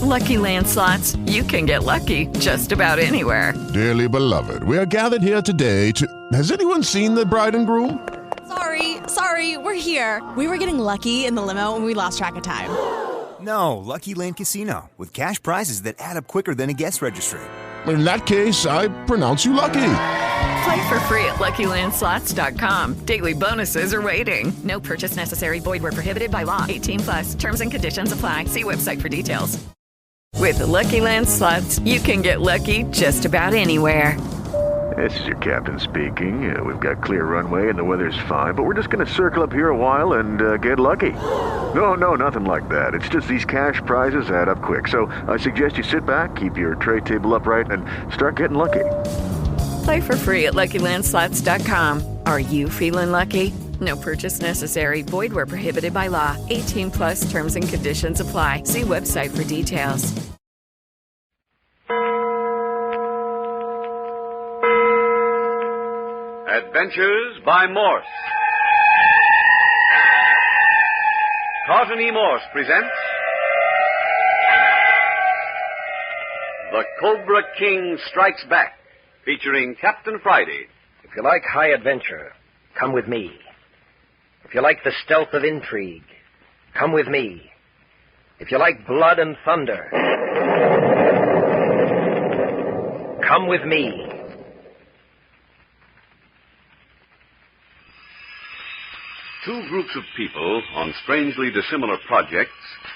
Lucky Land Slots, you can get lucky just about anywhere. Dearly beloved, we are gathered here today to... Has anyone seen the bride and groom? Sorry, we're here. We were getting lucky in the limo and we lost track of time. No, Lucky Land Casino, with cash prizes that add up quicker than a guest registry. In that case, I pronounce you lucky. Play for free at LuckyLandSlots.com. Daily bonuses are waiting. No purchase necessary. Void where prohibited by law. 18+. Terms and conditions apply. See website for details. With the Lucky Land Slots, you can get lucky just about anywhere. This is your captain speaking. We've got clear runway and the weather's fine, but we're just going to circle up here a while and get lucky. No, nothing like that. It's just these cash prizes add up quick. So I suggest you sit back, keep your tray table upright, and start getting lucky. Play for free at LuckyLandSlots.com. Are you feeling lucky? No purchase necessary. Void where prohibited by law. 18+ terms and conditions apply. See website for details. Adventures by Morse. Carlton E. Morse presents The Cobra King Strikes Back, featuring Captain Friday. If you like high adventure, come with me. If you like the stealth of intrigue, come with me. If you like blood and thunder, come with me. Two groups of people on strangely dissimilar projects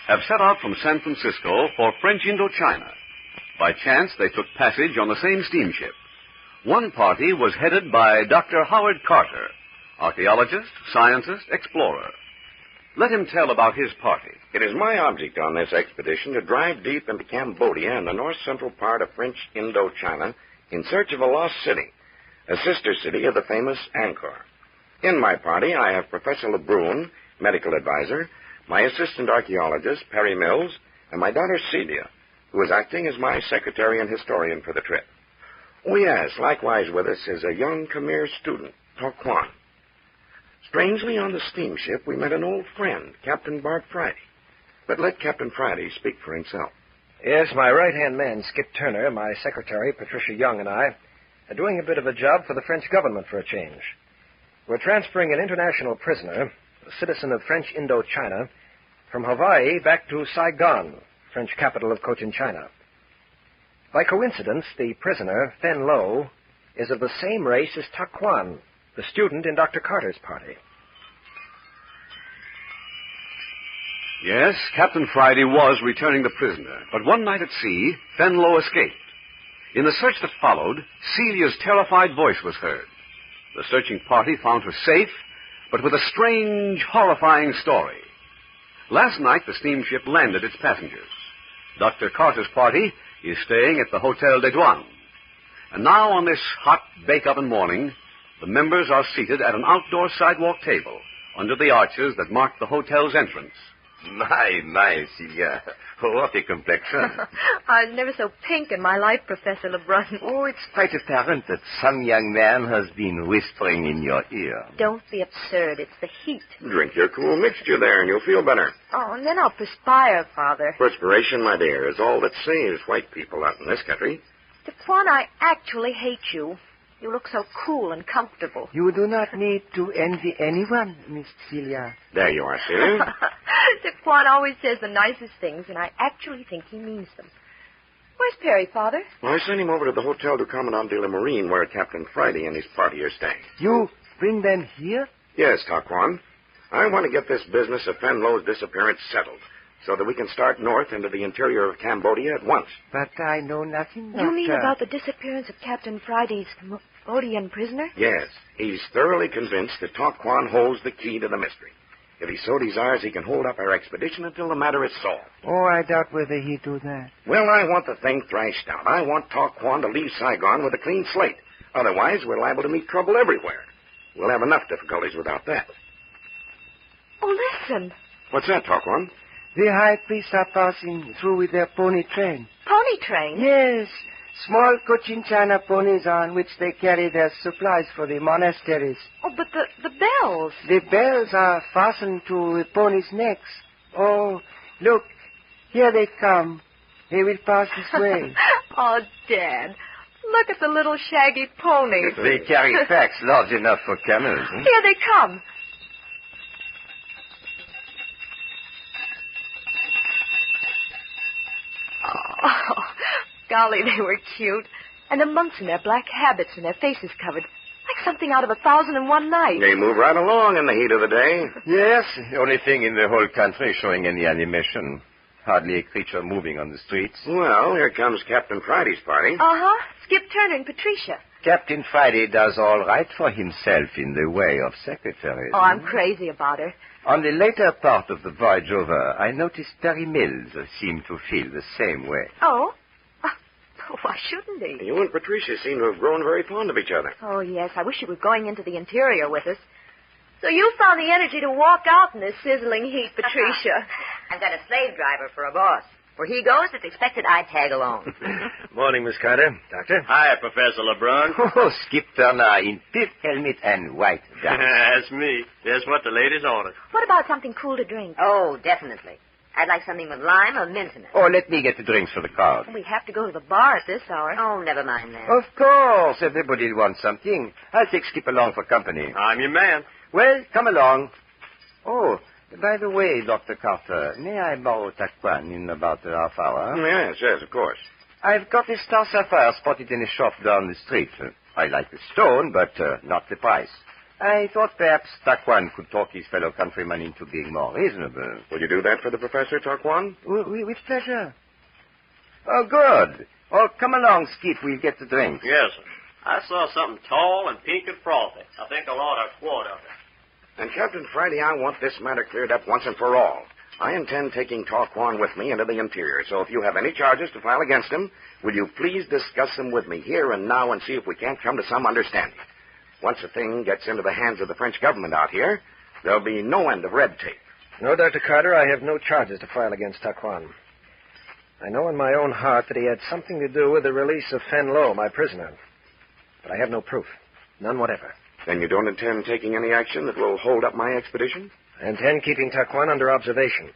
have set out from San Francisco for French Indochina. By chance, they took passage on the same steamship. One party was headed by Dr. Howard Carter, archaeologist, scientist, explorer. Let him tell about his party. It is my object on this expedition to drive deep into Cambodia and the north-central part of French Indochina in search of a lost city, a sister city of the famous Angkor. In my party, I have Professor Lebrun, medical advisor, my assistant archaeologist, Perry Mills, and my daughter Celia, who is acting as my secretary and historian for the trip. Oh, yes, likewise with us is a young Khmer student, Tok Kwan. Strangely, on the steamship, we met an old friend, Captain Bart Friday. But let Captain Friday speak for himself. Yes, my right-hand man, Skip Turner, my secretary, Patricia Young, and I are doing a bit of a job for the French government for a change. We're transferring an international prisoner, a citizen of French Indochina, from Hawaii back to Saigon, French capital of Cochin China. By coincidence, the prisoner, Fen Lo, is of the same race as Tak Kwan, the student in Dr. Carter's party. Yes, Captain Friday was returning the prisoner, but one night at sea, Fen Lo escaped. In the search that followed, Celia's terrified voice was heard. The searching party found her safe, but with a strange, horrifying story. Last night, the steamship landed its passengers. Dr. Carter's party is staying at the Hotel des Douanes. And now, on this hot bake-oven morning, the members are seated at an outdoor sidewalk table under the arches that mark the hotel's entrance. My, Celia. What a complexion. I was never so pink in my life, Professor Lebrun. Oh, it's quite apparent that some young man has been whispering in your ear. Don't be absurd. It's the heat. Drink your cool mixture there and you'll feel better. Oh, and then I'll perspire, Father. Perspiration, my dear, is all that saves white people out in this country. Daquan, I actually hate you. You look so cool and comfortable. You do not need to envy anyone, Miss Celia. There you are, Celia. Daquan always says the nicest things, and I actually think he means them. Where's Perry, Father? Well, I sent him over to the Hotel du Commandant de la Marine, where Captain Friday and his party are staying. You bring them here? Yes, Taquan. I want to get this business of Fen Lo's disappearance settled, so that we can start north into the interior of Cambodia at once. But I know nothing, Doctor. You mean about the disappearance of Captain Friday's Cambodian prisoner? Yes. He's thoroughly convinced that Tok Kwan holds the key to the mystery. If he so desires, he can hold up our expedition until the matter is solved. Oh, I doubt whether he'd do that. Well, I want the thing thrashed out. I want Tok Kwan to leave Saigon with a clean slate. Otherwise, we're liable to meet trouble everywhere. We'll have enough difficulties without that. Oh, listen. What's that, Tok Kwan? The high priests are passing through with their pony train. Pony train? Yes. Small Cochin China ponies on which they carry their supplies for the monasteries. Oh, but the bells. The bells are fastened to the ponies' necks. Oh, look, here they come. He will pass this way. Oh, Dad, look at the little shaggy ponies. They carry packs large enough for camels. Here they come. Oh, golly, they were cute. And the monks in their black habits and their faces covered, like something out of 1001 Nights. They move right along in the heat of the day. Yes, the only thing in the whole country showing any animation. Hardly a creature moving on the streets. Well, here comes Captain Friday's party. Uh-huh. Skip Turner and Patricia. Captain Friday does all right for himself in the way of secretaries. Oh, I'm crazy about her. On the later part of the voyage over, I noticed Perry Mills seemed to feel the same way. Oh? Why shouldn't he? You and Patricia seem to have grown very fond of each other. Oh, yes. I wish you were going into the interior with us. So you found the energy to walk out in this sizzling heat, Patricia. I've got a slave driver for a boss. Where he goes, it's expected I tag along. Morning, Miss Carter. Doctor? Hi, Professor LeBrun. Oh, Skip Turner in pith helmet and white ducks. That's me. Just what the ladies ordered. What about something cool to drink? Oh, definitely. I'd like something with lime or mint in it. Oh, let me get the drinks for the crowd. We have to go to the bar at this hour. Oh, never mind that. Of course, everybody wants something. I'll take Skip along for company. I'm your man. Well, come along. Oh, by the way, Dr. Carter, may I borrow Taquan in about a half hour? Yes, of course. I've got a star sapphire spotted in a shop down the street. I like the stone, but not the price. I thought perhaps Taquan could talk his fellow countrymen into being more reasonable. Will you do that for the professor, Taquan? With pleasure. Oh, good. Oh, come along, Skip. We'll get the drinks. Yes, sir. I saw something tall and pink and frothy. I think I'll order a quart of it. And, Captain Friday, I want this matter cleared up once and for all. I intend taking Taquan with me into the interior, so if you have any charges to file against him, will you please discuss them with me here and now and see if we can't come to some understanding. Once the thing gets into the hands of the French government out here, there'll be no end of red tape. No, Dr. Carter, I have no charges to file against Taquan. I know in my own heart that he had something to do with the release of Fenlo, my prisoner. But I have no proof. None whatever. Then you don't intend taking any action that will hold up my expedition? I intend keeping Taquan under observation.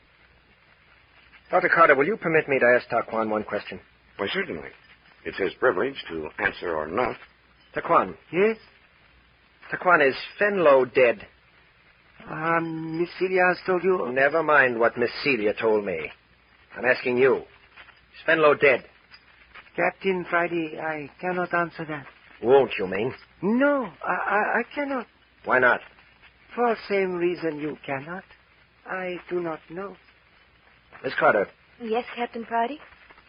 Dr. Carter, will you permit me to ask Taquan one question? Why, certainly. It's his privilege to answer or not. Taquan. Yes? Taquan, is Fenlo dead? Miss Celia has told you? Never mind what Miss Celia told me. I'm asking you. Is Fenlo dead? Captain Friday, I cannot answer that. Won't you mean? No, I cannot. Why not? For the same reason you cannot. I do not know. Miss Carter. Yes, Captain Friday?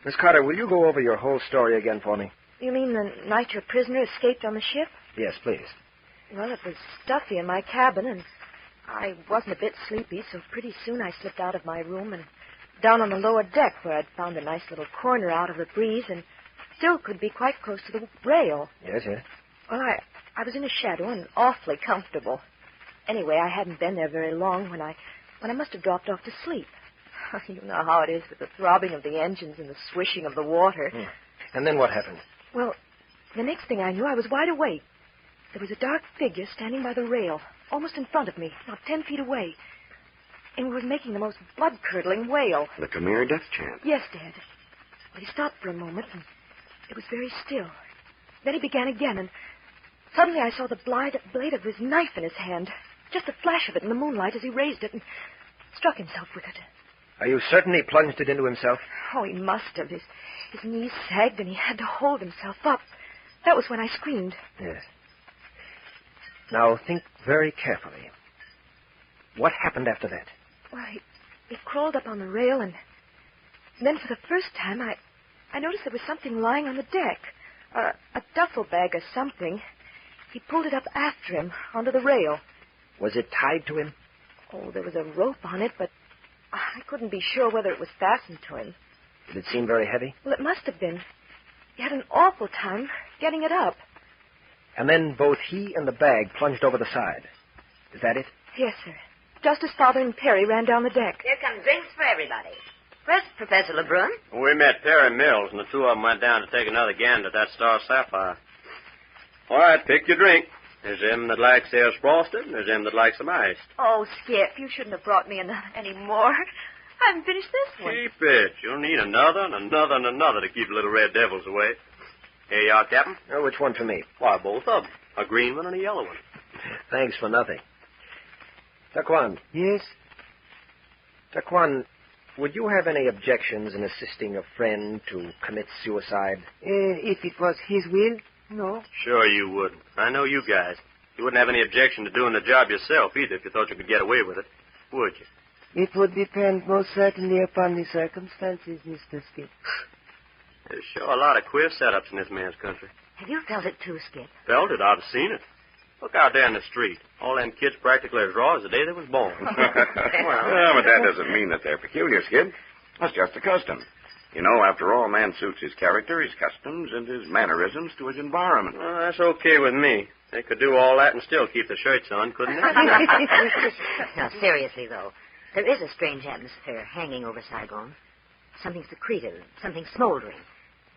Miss Carter, will you go over your whole story again for me? You mean the night your prisoner escaped on the ship? Yes, please. Well, it was stuffy in my cabin, and I wasn't a bit sleepy, so pretty soon I slipped out of my room and down on the lower deck where I'd found a nice little corner out of the breeze and still could be quite close to the rail. Yes, yes. Well, I was in a shadow and awfully comfortable. Anyway, I hadn't been there very long when I must have dropped off to sleep. You know how it is with the throbbing of the engines and the swishing of the water. And then what happened? Well, the next thing I knew, I was wide awake. There was a dark figure standing by the rail, almost in front of me, not 10 feet away. And he was making the most blood-curdling wail. The Khmer death chant. Yes, Dad. But he stopped for a moment, and it was very still. Then he began again, and suddenly I saw the blade of his knife in his hand. Just a flash of it in the moonlight as he raised it and struck himself with it. Are you certain he plunged it into himself? Oh, he must have. His knees sagged, and he had to hold himself up. That was when I screamed. Yes. Now, think very carefully. What happened after that? Well, he crawled up on the rail, and then for the first time, I noticed there was something lying on the deck. A duffel bag or something. He pulled it up after him, onto the rail. Was it tied to him? Oh, there was a rope on it, but I couldn't be sure whether it was fastened to him. Did it seem very heavy? Well, it must have been. He had an awful time getting it up. And then both he and the bag plunged over the side. Is that it? Yes, sir. Just as Father and Perry ran down the deck. Here come drinks for everybody. First, Professor LeBrun. We met Perry Mills, and the two of them went down to take another gander at that Star Sapphire. All right, pick your drink. There's them that likes theirs frosted, and there's them that likes them iced. Oh, Skip, you shouldn't have brought me any more. I haven't finished this one. Keep it. You'll need another and another and another to keep the little red devils away. Here you are, Captain. Oh, which one for me? Why, both of them. A green one and a yellow one. Thanks for nothing. Taquan. Yes? Taquan, would you have any objections in assisting a friend to commit suicide? If it was his will, no. Sure you wouldn't. I know you guys. You wouldn't have any objection to doing the job yourself either if you thought you could get away with it, would you? It would depend most certainly upon the circumstances, Mr. Skip. There's sure a lot of queer setups in this man's country. Have you felt it too, Skip? Felt it? I've seen it. Look out there in the street. All them kids practically as raw as the day they was born. Well, but that doesn't mean that they're peculiar, Skid. That's just a custom. You know, after all, man suits his character, his customs, and his mannerisms to his environment. Well, that's okay with me. They could do all that and still keep the shirts on, couldn't they? No, seriously, though. There is a strange atmosphere hanging over Saigon. Something secretive, something smoldering.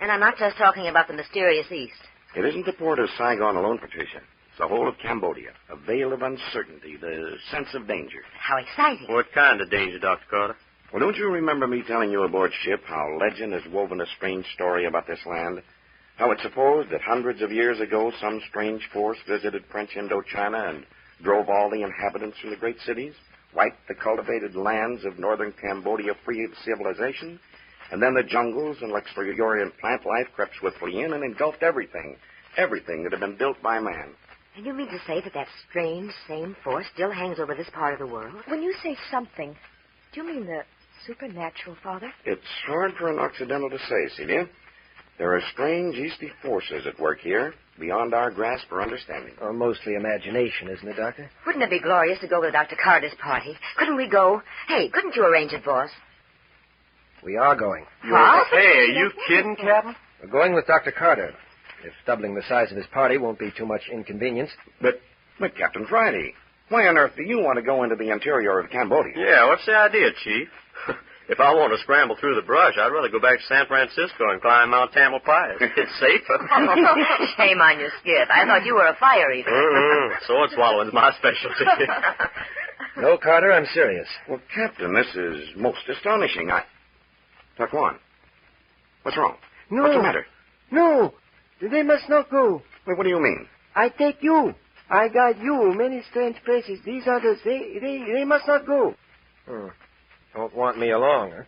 And I'm not just talking about the mysterious East. It isn't the port of Saigon alone, Patricia. It's the whole of Cambodia. A veil of uncertainty, the sense of danger. How exciting. What kind of danger, Dr. Carter? Well, don't you remember me telling you aboard ship how legend has woven a strange story about this land? How it's supposed that hundreds of years ago some strange force visited French Indochina and drove all the inhabitants from the great cities, wiped the cultivated lands of northern Cambodia free of civilization, and then the jungles and luxuriant plant life crept swiftly in and engulfed everything that had been built by man. And you mean to say that strange, same force still hangs over this part of the world? When you say something, do you mean the supernatural, Father? It's hard for an Occidental to say, Celia. There are strange Easty forces at work here, beyond our grasp or understanding. Oh, mostly imagination, isn't it, Doctor? Wouldn't it be glorious to go to Dr. Carter's party? Couldn't we go? Hey, couldn't you arrange it, boss? We are going. What? Hey, are you kidding, Captain? We're going with Dr. Carter. If doubling the size of his party won't be too much inconvenience. But Captain Friday, why on earth do you want to go into the interior of Cambodia? Yeah, what's the idea, Chief? If I want to scramble through the brush, I'd rather go back to San Francisco and climb Mount Tamalpais. It's safer. Shame on you, Skip. I thought you were a fire eater. Sword swallowing's my specialty. No, Carter, I'm serious. Well, Captain, this is most astonishing. Taquan, what's wrong? No. What's the matter? No. They must not go. Wait, what do you mean? I take you. I guide you many strange places. These others, they must not go. Don't want me along, huh?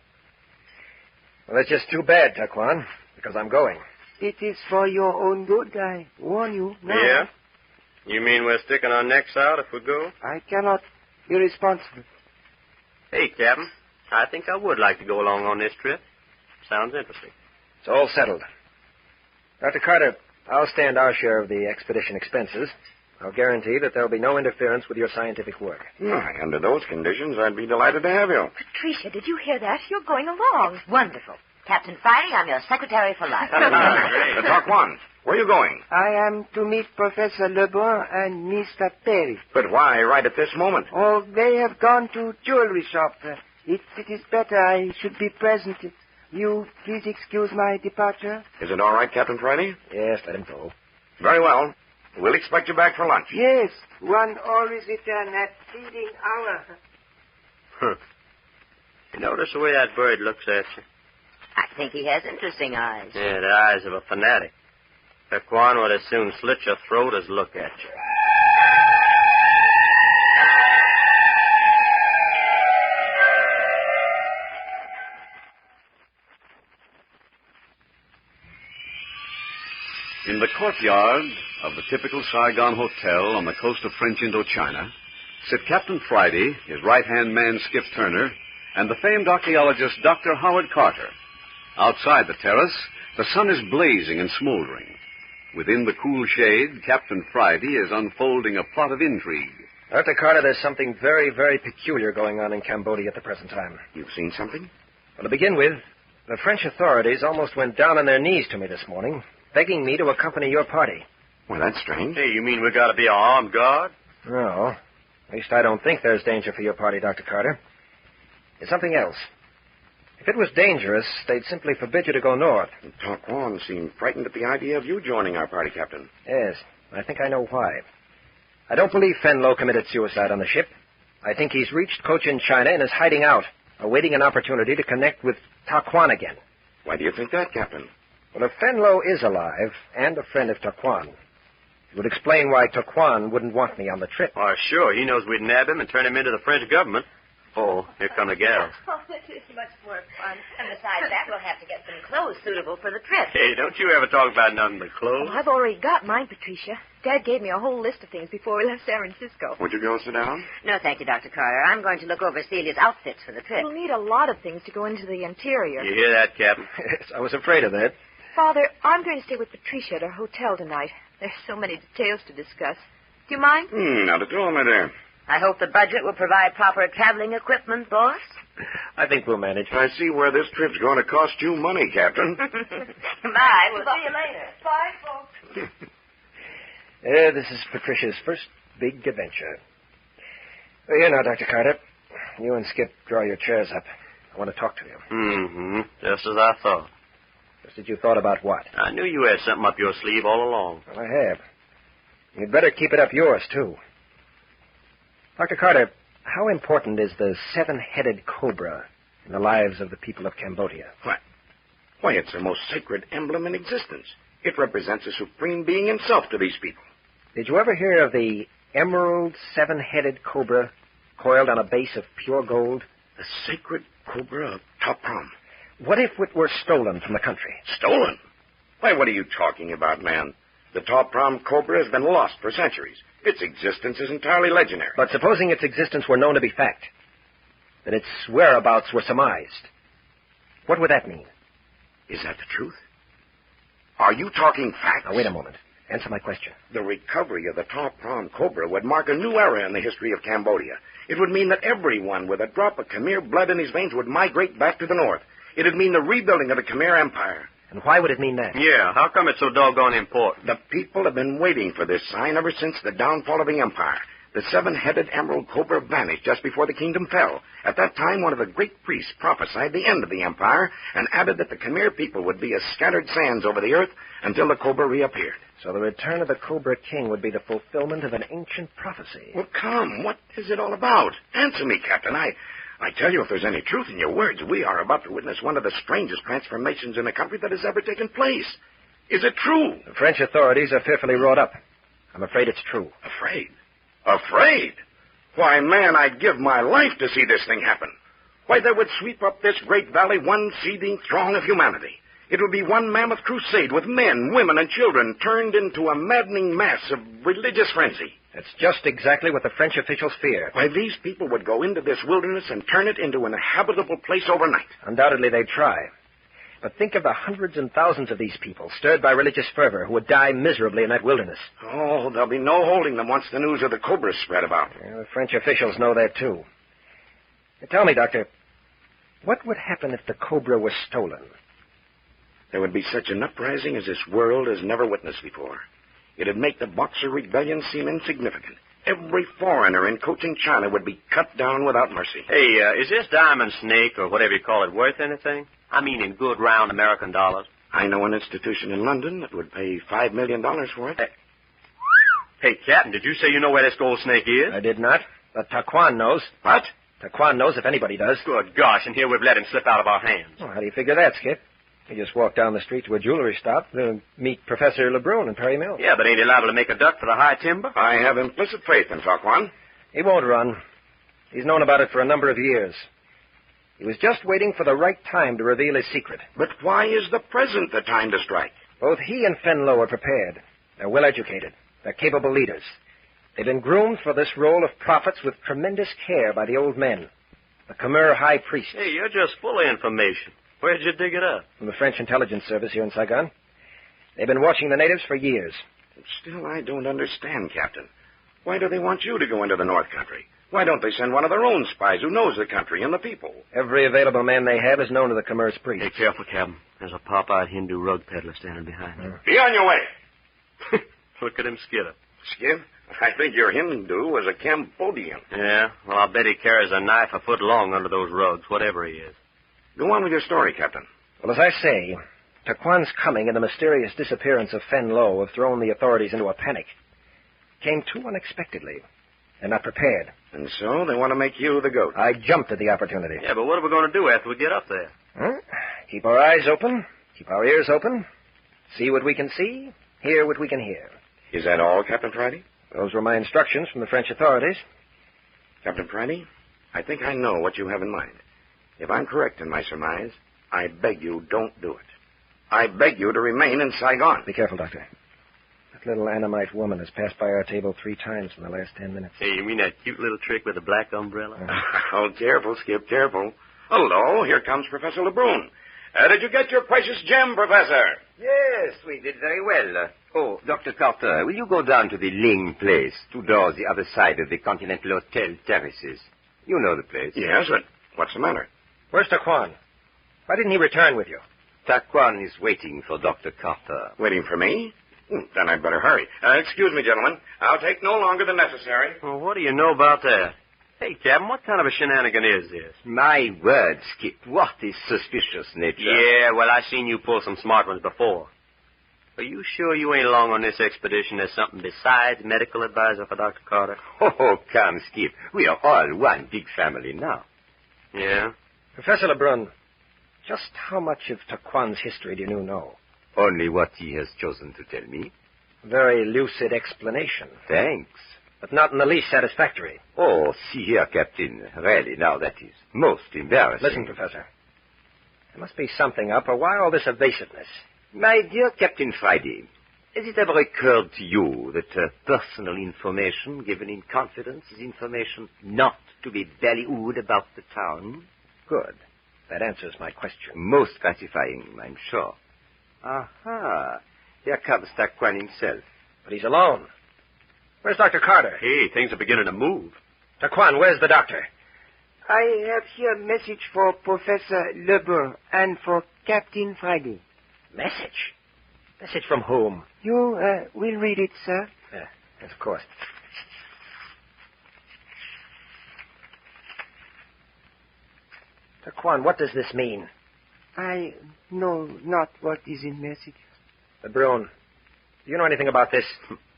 Well, that's just too bad, Taquan, because I'm going. It is for your own good, I warn you. Now. Yeah? You mean we're sticking our necks out if we go? I cannot be responsible. Hey, Captain, I think I would like to go along on this trip. Sounds interesting. It's all settled. Dr. Carter, I'll stand our share of the expedition expenses. I'll guarantee that there'll be no interference with your scientific work. Under those conditions, I'd be delighted to have you. Patricia, did you hear that? You're going along. Wonderful. Captain Friday, I'm your secretary for life. Taquan, where are you going? I am to meet Professor Lebrun and Mr. Perry. But why right at this moment? Oh, they have gone to jewelry shop. If it is better, I should be present. You please excuse my departure? Is it all right, Captain Friday? Yes, let him go. Very well. We'll expect you back for lunch. Yes, one always return at feeding hour. You notice the way that bird looks at you? I think he has interesting eyes. Yeah, the eyes of a fanatic. Taquan would as soon slit your throat as look at you. In the courtyard of the typical Saigon hotel on the coast of French Indochina sit Captain Friday, his right-hand man Skip Turner, and the famed archaeologist Dr. Howard Carter. Outside the terrace, the sun is blazing and smoldering. Within the cool shade, Captain Friday is unfolding a plot of intrigue. Dr. Carter, there's something very, very peculiar going on in Cambodia at the present time. You've seen something? Well, to begin with, the French authorities almost went down on their knees to me this morning, begging me to accompany your party. Well, that's strange. Hey, you mean we got to be an armed guard? No. At least I don't think there's danger for your party, Dr. Carter. It's something else. If it was dangerous, they'd simply forbid you to go north. Taquan seemed frightened at the idea of you joining our party, Captain. Yes, I think I know why. I don't believe Fenlo committed suicide on the ship. I think he's reached Cochin China and is hiding out. awaiting an opportunity to connect with Taquan again. Why do you think that, Captain? Well, if Fenlo is alive and a friend of Taquan, it would explain why Taquan wouldn't want me on the trip. Oh, sure. He knows we'd nab him and turn him into the French government. Oh, here come the gals. Oh, this is much more fun. And besides that, we'll have to get some clothes suitable for the trip. Hey, don't you ever talk about nothing but clothes. Oh, I've already got mine, Patricia. Dad gave me a whole list of things before we left San Francisco. Would you go sit down? No, thank you, Dr. Carter. I'm going to look over Celia's outfits for the trip. We'll need a lot of things to go into the interior. You hear that, Captain? Yes, I was afraid of that. Father, I'm going to stay with Patricia at her hotel tonight. There's so many details to discuss. Do you mind? Not at all, my dear. I hope the budget will provide proper traveling equipment, boss. I think we'll manage. I see where this trip's going to cost you money, Captain. Bye. We'll see you later. Bye, folks. This is Patricia's first big adventure. Well, here now, Dr. Carter. You and Skip draw your chairs up. I want to talk to you. Mm-hmm. Just as I thought. Just as you thought about what? I knew you had something up your sleeve all along. Well, I have. You'd better keep it up yours, too. Dr. Carter, how important is the seven-headed cobra in the lives of the people of Cambodia? Why, it's the most sacred emblem in existence. It represents a supreme being himself to these people. Did you ever hear of the emerald seven-headed cobra coiled on a base of pure gold? The sacred cobra of Top Prom. What if it were stolen from the country? Stolen? Why, what are you talking about, man? The Top Prom cobra has been lost for centuries. Its existence is entirely legendary. But supposing its existence were known to be fact, that its whereabouts were surmised, what would that mean? Is that the truth? Are you talking facts? Now, wait a moment. Answer my question. The recovery of the Top Prom cobra would mark a new era in the history of Cambodia. It would mean that everyone with a drop of Khmer blood in his veins would migrate back to the north. It would mean the rebuilding of the Khmer Empire. And why would it mean that? Yeah, how come it's so doggone important? The people have been waiting for this sign ever since the downfall of the empire. The seven-headed emerald cobra vanished just before the kingdom fell. At that time, one of the great priests prophesied the end of the empire and added that the Khmer people would be as scattered sands over the earth until the cobra reappeared. So the return of the Cobra King would be the fulfillment of an ancient prophecy. Well, come, what is it all about? Answer me, Captain. I tell you, if there's any truth in your words, we are about to witness one of the strangest transformations in the country that has ever taken place. Is it true? The French authorities are fearfully wrought up. I'm afraid it's true. Afraid? Afraid? Why, man, I'd give my life to see this thing happen. Why, there would sweep up this great valley one seething throng of humanity. It would be one mammoth crusade with men, women, and children turned into a maddening mass of religious frenzy. That's just exactly what the French officials fear. Why, these people would go into this wilderness and turn it into an habitable place overnight. Undoubtedly they'd try. But think of the hundreds and thousands of these people, stirred by religious fervor, who would die miserably in that wilderness. Oh, there'll be no holding them once the news of the Cobra spread about. Yeah, the French officials know that, too. Now, tell me, Doctor, what would happen if the Cobra was stolen? There would be such an uprising as this world has never witnessed before. It'd make the Boxer Rebellion seem insignificant. Every foreigner in Cochin China would be cut down without mercy. Hey, is this diamond snake, or whatever you call it, worth anything? I mean in good round American dollars. I know an institution in London that would pay $5 million for it. Hey, Captain, did you say you know where this gold snake is? I did not, but Taquan knows. What? Taquan knows if anybody does. Good gosh, and here we've let him slip out of our hands. Well, how do you figure that, Skip? He just walked down the street to a jewelry stop to meet Professor LeBrun in Perry Mill. Yeah, but ain't he liable to make a duck for the high timber? I have implicit faith in Taquan. He won't run. He's known about it for a number of years. He was just waiting for the right time to reveal his secret. But why is the present the time to strike? Both he and Fenlo are prepared. They're well-educated. They're capable leaders. They've been groomed for this role of prophets with tremendous care by the old men, the Khmer high priest. Hey, you're just full of information. Where'd you dig it up? From the French intelligence service here in Saigon. They've been watching the natives for years. Still, I don't understand, Captain. Why do they want you to go into the North Country? Why don't they send one of their own spies who knows the country and the people? Every available man they have is known to the Khmer's priest. Hey, careful, Captain. There's a pop-eyed Hindu rug peddler standing behind you. Be on your way. Look at him skitter. Skip, I think your Hindu was a Cambodian. Yeah, well, I'll bet he carries a knife a foot long under those rugs, whatever he is. Go on with your story, Captain. Well, as I say, Taquan's coming and the mysterious disappearance of Fenlo have thrown the authorities into a panic. Came too unexpectedly. They're not prepared. And so they want to make you the goat. I jumped at the opportunity. Yeah, but what are we going to do after we get up there? Huh? Keep our eyes open. Keep our ears open. See what we can see. Hear what we can hear. Is that all, Captain Friday? Those were my instructions from the French authorities. Captain Friday, I think I know what you have in mind. If I'm correct in my surmise, I beg you, don't do it. I beg you to remain in Saigon. Be careful, Doctor. That little Annamite woman has passed by our table 3 times in the last 10 minutes. Hey, you mean that cute little trick with the black umbrella? Oh, careful, Skip, careful. Hello, here comes Professor Lebrun. Did you get your precious gem, Professor? Yes, we did very well. Oh, Dr. Carter, will you go down to the Ling place, 2 doors the other side of the Continental Hotel terraces? You know the place. Yes, but what's the matter? Where's Taquan? Why didn't he return with you? Taquan is waiting for Dr. Carter. Waiting for me? Then I'd better hurry. Excuse me, gentlemen. I'll take no longer than necessary. Well, what do you know about that? Hey, Captain, what kind of a shenanigan is this? My word, Skip, what is suspicious nature? Yeah, well, I seen you pull some smart ones before. Are you sure you ain't along on this expedition as something besides medical advisor for Dr. Carter? Oh, come, Skip. We are all one big family now. Yeah? Professor Lebrun, just how much of Taquan's history do you know? Only what he has chosen to tell me. Very lucid explanation. Thanks. But not in the least satisfactory. Oh, see here, Captain. Really, now that is most embarrassing. Listen, Professor. There must be something up, or why all this evasiveness? My dear Captain Friday, has it ever occurred to you that personal information given in confidence is information not to be ballyhooed about the town? Good. That answers my question. Most gratifying, I'm sure. Aha. Here comes Taquan himself. But he's alone. Where's Dr. Carter? Hey, things are beginning to move. Taquan, where's the doctor? I have here a message for Professor Lebrun and for Captain Friday. Message? Message from whom? You will read it, sir. Yes, of course. Taquan, what does this mean? I know not what is in message. Lebrun, do you know anything about this?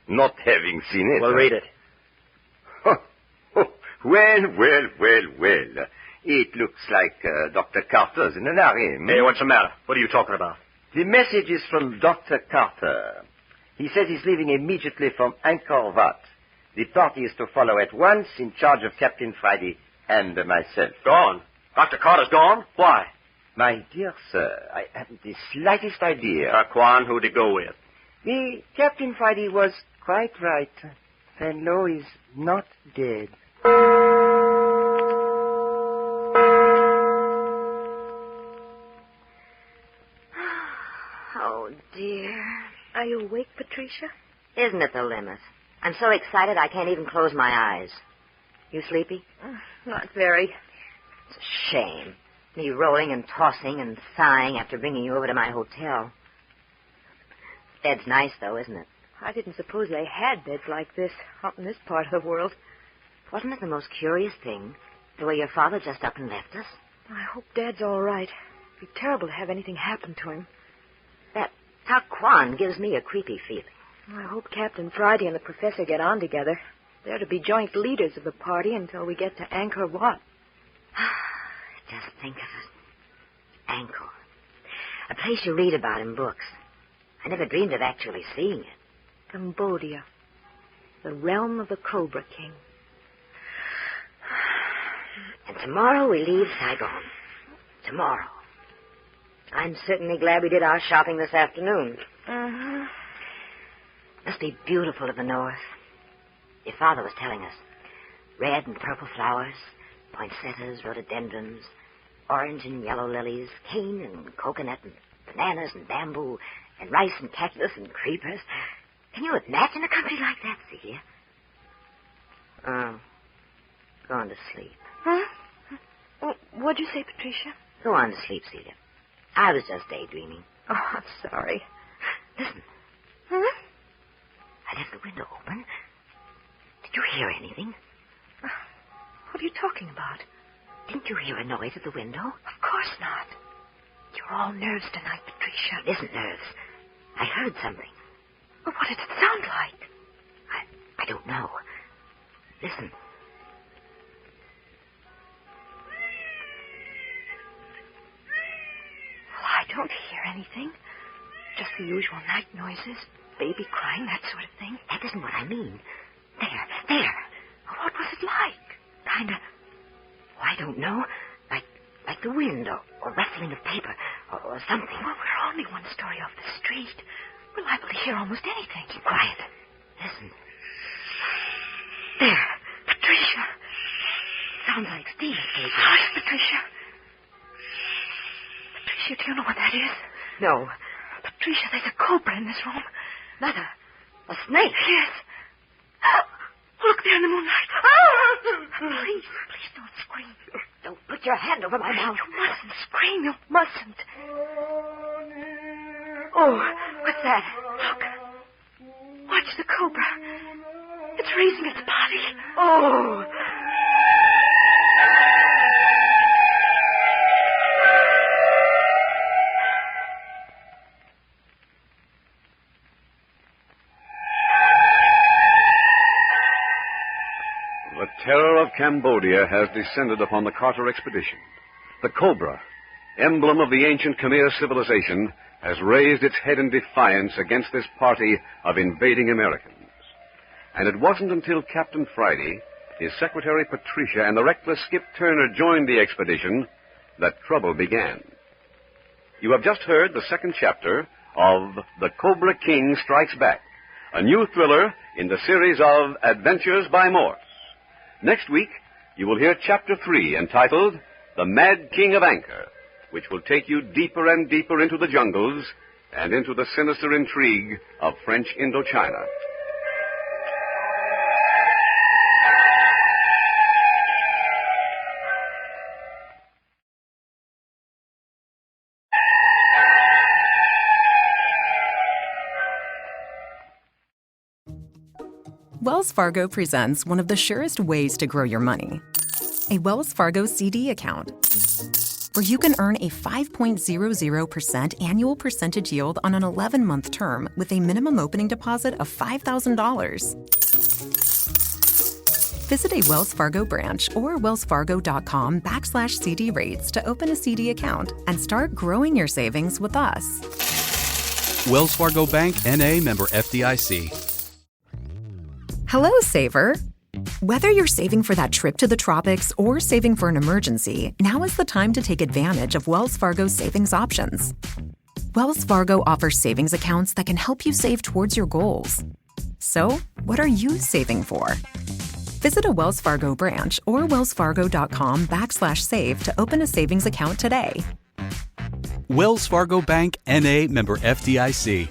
Not having seen it. Well, read it. Well. It looks like Dr. Carter's in an harem. Hey, what's the matter? What are you talking about? The message is from Dr. Carter. He says he's leaving immediately from Angkor Wat. The party is to follow at once in charge of Captain Friday and myself. Gone? Dr. Carter's gone? Why? My dear sir, I haven't the slightest idea. Taquan, who'd he go with? The Captain Friday was quite right. Van Loo is not dead. Oh, dear. Are you awake, Patricia? Isn't it the limit? I'm so excited I can't even close my eyes. You sleepy? Not very. It's a shame. Me rolling and tossing and sighing after bringing you over to my hotel. Bed's nice, though, isn't it? I didn't suppose they had beds like this out in this part of the world. Wasn't it the most curious thing, the way your father just up and left us? I hope Dad's all right. It'd be terrible to have anything happen to him. That Taquan gives me a creepy feeling. I hope Captain Friday and the Professor get on together. They're to be joint leaders of the party until we get to Angkor Wat. Just think of it. Angkor. A place you read about in books. I never dreamed of actually seeing it. Cambodia. The realm of the Cobra King. And tomorrow we leave Saigon. Tomorrow. I'm certainly glad we did our shopping this afternoon. Uh-huh. Must be beautiful to the north. Your father was telling us. Red and purple flowers, poinsettias, rhododendrons, orange and yellow lilies, cane and coconut and bananas and bamboo, and rice and cactus and creepers. Can you imagine a country like that, Celia? Oh, going to sleep. Huh? What'd you say, Patricia? Go on to sleep, Celia. I was just daydreaming. Oh, I'm sorry. Listen. Huh? I left the window open. Did you hear anything? What are you talking about? Didn't you hear a noise at the window? Of course not. You're all nerves tonight, Patricia. It isn't nerves. I heard something. Well, what did it sound like? I don't know. Listen. Well, I don't hear anything. Just the usual night noises, baby crying, that sort of thing. That isn't what I mean. There. What was it like? Kind of, I don't know, like the wind or rustling of paper or something. Well, we're only one story off the street. We're liable to hear almost anything. Keep quiet. Listen. There. Patricia. Sounds like steam escaping. Hush, Patricia. Patricia, do you know what that is? No. Patricia, there's a cobra in this room. Mother, a snake? Yes. Look there in the moonlight. Please don't scream. Don't put your hand over my mouth. You mustn't scream. You mustn't. Oh, what's that? Look. Watch the cobra. It's raising its body. Oh. The terror of Cambodia has descended upon the Carter expedition. The Cobra, emblem of the ancient Khmer civilization, has raised its head in defiance against this party of invading Americans. And it wasn't until Captain Friday, his secretary Patricia, and the reckless Skip Turner joined the expedition that trouble began. You have just heard the second chapter of The Cobra King Strikes Back, a new thriller in the series of Adventures by Morse. Next week, you will hear Chapter 3, entitled The Mad King of Anchor, which will take you deeper and deeper into the jungles and into the sinister intrigue of French Indochina. Wells Fargo presents one of the surest ways to grow your money. A Wells Fargo CD account, where you can earn a 5.00% annual percentage yield on an 11-month term with a minimum opening deposit of $5,000. Visit a Wells Fargo branch or wellsfargo.com/CD rates to open a CD account and start growing your savings with us. Wells Fargo Bank, N.A., member FDIC. Hello, saver. Whether you're saving for that trip to the tropics or saving for an emergency, now is the time to take advantage of Wells Fargo's savings options. Wells Fargo offers savings accounts that can help you save towards your goals. So, what are you saving for? Visit a Wells Fargo branch or wellsfargo.com/save to open a savings account today. Wells Fargo Bank, N.A., member FDIC.